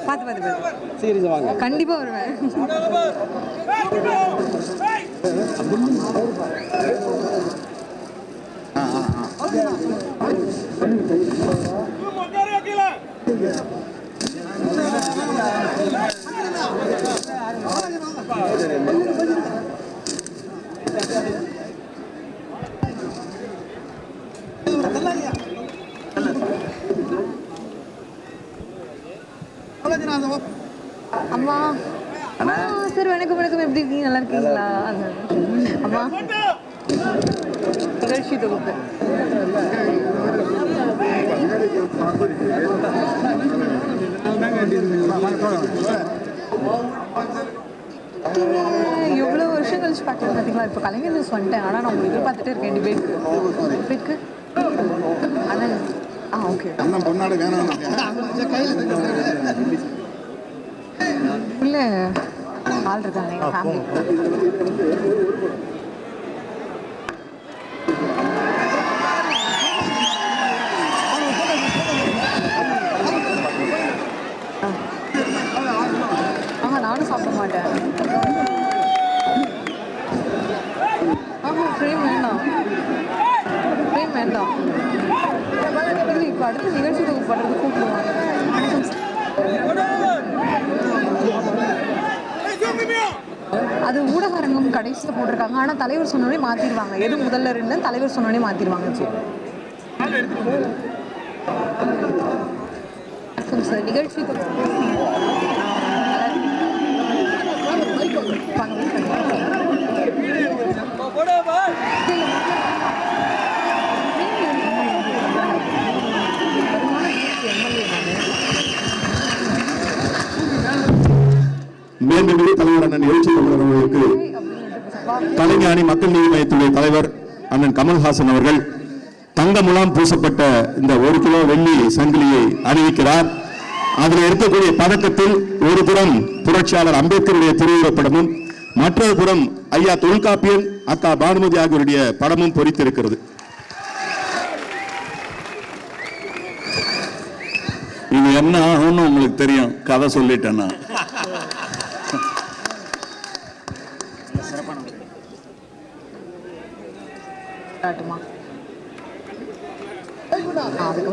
பார்த்து சீரியஸா வாங்க. கண்டிப்பாக வருவேன். அம்மா சார் வணக்கம் வணக்கம், எப்படி இருக்கீங்க? நல்லா இருக்கீங்களா? அம்மா நிகழ்ச்சி தொகுப்பு எவ்வளோ வருஷம் கழிச்சு பார்க்குறது பார்த்தீங்களா? இப்போ கலைஞர் நியூஸ் வந்துட்டேன், ஆனால் நான் உங்களுக்கு எதிர்பார்த்துட்டு இருக்கேன் டிபேட்க்கு. ஆனால் ஓகே இல்லை ஆள் இருக்காங்க எங்கள் ஃபேமிலி. நானும் சாப்பிட மாட்டேன். ஃப்ரேம் வேண்டாம், ஃப்ரேம் வேண்டாம். இல்லை இப்போ அடுத்த நிகழ்ச்சி தொகுப்பு பண்ணுறது கூப்பிடுவாங்க. அது ஊடகரங்கம் கடைசியில் போட்டிருக்காங்க, ஆனால் தலைவர் சொன்னோடனே மாற்றிடுவாங்க. எது முதல்ல இருந்து தலைவர் சொன்னோடனே மாற்றிடுவாங்க. சார் நிகழ்ச்சி மேன்மிகு தலைவர் அண்ணன் எழுச்சி அவர்களுக்கு கலைஞானி மக்கள் நீதி மையத்துடைய தலைவர் அண்ணன் கமல்ஹாசன் அவர்கள் தங்க முலாம் பூசப்பட்ட இந்த 1 கிலோ வெள்ளி சங்கிலியை அணிவிக்கிறார். அதில் இருக்கக்கூடிய பதக்கத்தில் ஒரு புறம் புரட்சியாளர் அம்பேத்கருடைய திருவுருவப்படமும், மற்றொரு புறம் ஐயா தொல்காப்பியன், அக்கா பானுமதி ஆகியோருடைய படமும் பொறித்திருக்கிறது. இது என்ன ஆகும்னு உங்களுக்கு தெரியும், கதை சொல்லிட்டேன்னா. அதுக்கு